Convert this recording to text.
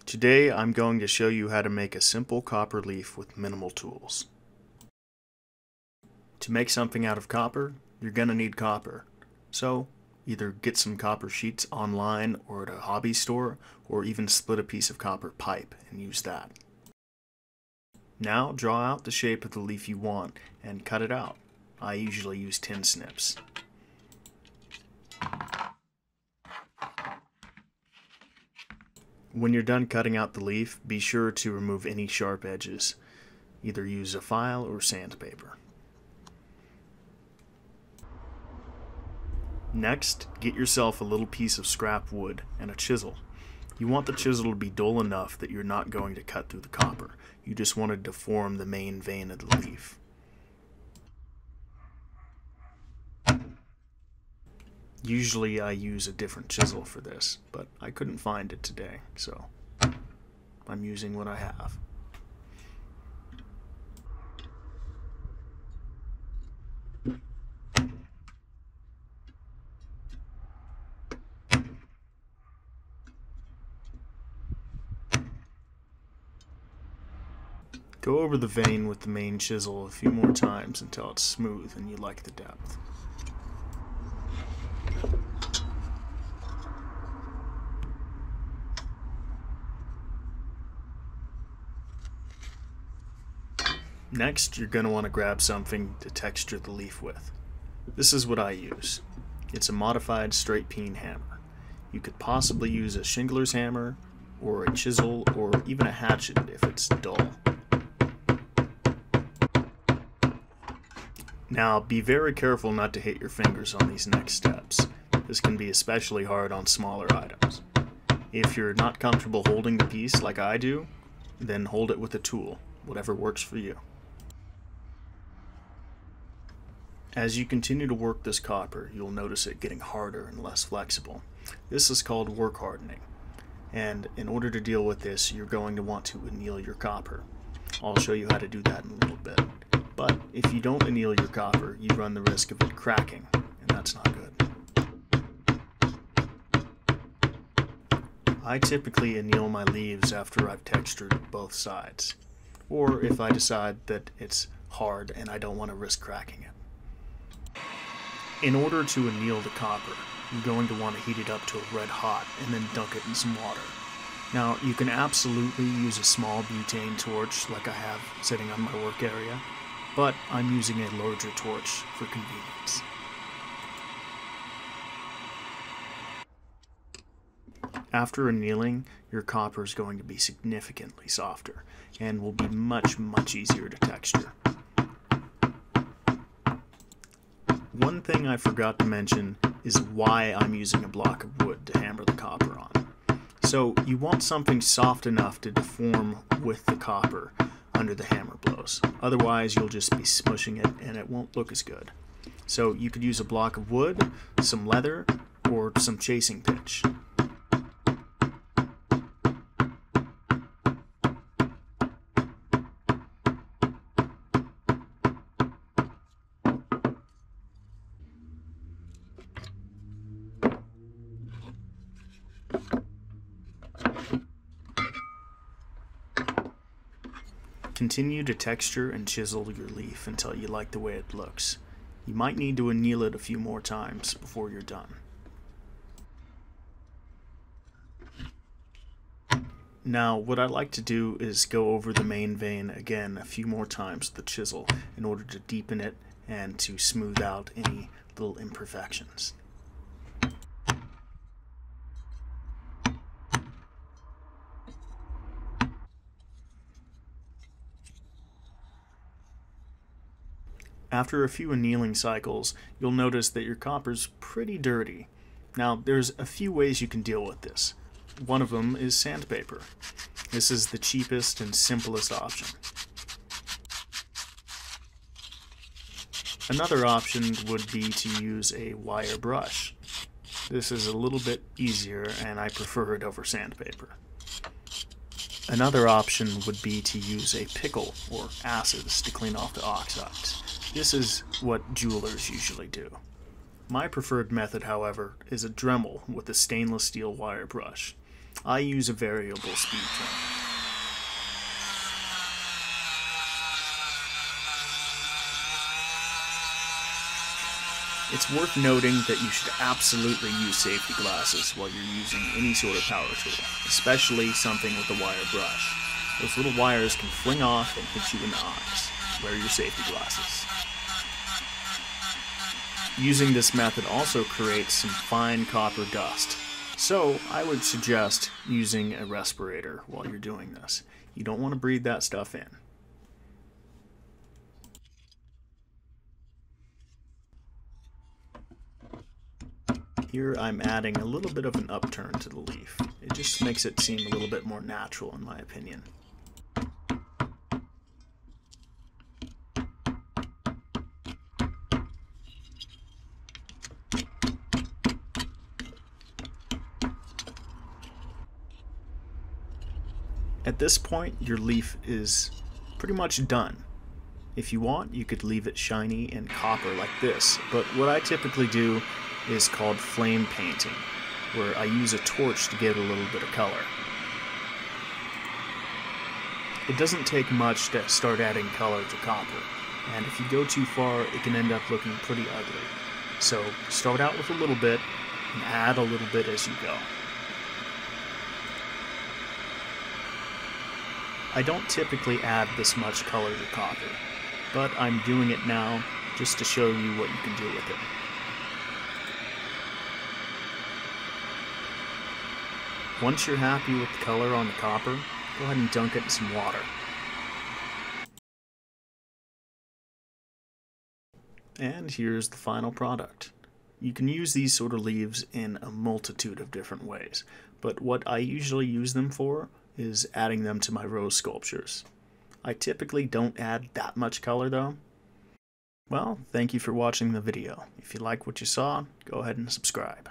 Today I'm going to show you how to make a simple copper leaf with minimal tools. To make something out of copper, you're going to need copper. So either get some copper sheets online or at a hobby store, or even split a piece of copper pipe and use that. Now draw out the shape of the leaf you want and cut it out. I usually use tin snips. When you're done cutting out the leaf, be sure to remove any sharp edges. Either use a file or sandpaper. Next, get yourself a little piece of scrap wood and a chisel. You want the chisel to be dull enough that you're not going to cut through the copper. You just want to deform the main vein of the leaf. Usually I use a different chisel for this, but I couldn't find it today, so I'm using what I have. Go over the vein with the main chisel a few more times until it's smooth and you like the depth. Next, you're going to want to grab something to texture the leaf with. This is what I use. It's a modified straight peen hammer. You could possibly use a shingler's hammer, or a chisel, or even a hatchet if it's dull. Now, be very careful not to hit your fingers on these next steps. This can be especially hard on smaller items. If you're not comfortable holding the piece like I do, then hold it with a tool, whatever works for you. As you continue to work this copper, you'll notice it getting harder and less flexible. This is called work hardening. And in order to deal with this, you're going to want to anneal your copper. I'll show you how to do that in a little bit. But if you don't anneal your copper, you run the risk of it cracking, and that's not good. I typically anneal my leaves after I've textured both sides, or if I decide that it's hard and I don't want to risk cracking it. In order to anneal the copper, you're going to want to heat it up to red hot and then dunk it in some water. Now, you can absolutely use a small butane torch like I have sitting on my work area, but I'm using a larger torch for convenience. After annealing, your copper is going to be significantly softer and will be much easier to texture. One thing I forgot to mention is why I'm using a block of wood to hammer the copper on. So you want something soft enough to deform with the copper under the hammer blows. Otherwise you'll just be smushing it and it won't look as good. So you could use a block of wood, some leather, or some chasing pitch. Continue to texture and chisel your leaf until you like the way it looks. You might need to anneal it a few more times before you're done. Now, what I like to do is go over the main vein again a few more times with the chisel in order to deepen it and to smooth out any little imperfections. After a few annealing cycles, you'll notice that your copper's pretty dirty. Now, there's a few ways you can deal with this. One of them is sandpaper. This is the cheapest and simplest option. Another option would be to use a wire brush. This is a little bit easier and I prefer it over sandpaper. Another option would be to use a pickle or acids to clean off the oxides. This is what jewelers usually do. My preferred method, however, is a Dremel with a stainless steel wire brush. I use a variable speed tone. It's worth noting that you should absolutely use safety glasses while you're using any sort of power tool, especially something with a wire brush. Those little wires can fling off and hit you in the eyes. Wear your safety glasses. Using this method also creates some fine copper dust, so I would suggest using a respirator while you're doing this. You don't want to breathe that stuff in. Here I'm adding a little bit of an upturn to the leaf. It just makes it seem a little bit more natural in my opinion. At this point, your leaf is pretty much done. If you want, you could leave it shiny and copper like this, but what I typically do is called flame painting, where I use a torch to get a little bit of color. It doesn't take much to start adding color to copper, and if you go too far, it can end up looking pretty ugly. So start out with a little bit, and add a little bit as you go. I don't typically add this much color to copper, but I'm doing it now just to show you what you can do with it. Once you're happy with the color on the copper, go ahead and dunk it in some water. And here's the final product. You can use these sort of leaves in a multitude of different ways, but what I usually use them for is adding them to my rose sculptures. I typically don't add that much color though. Well, thank you for watching the video. If you like what you saw, go ahead and subscribe.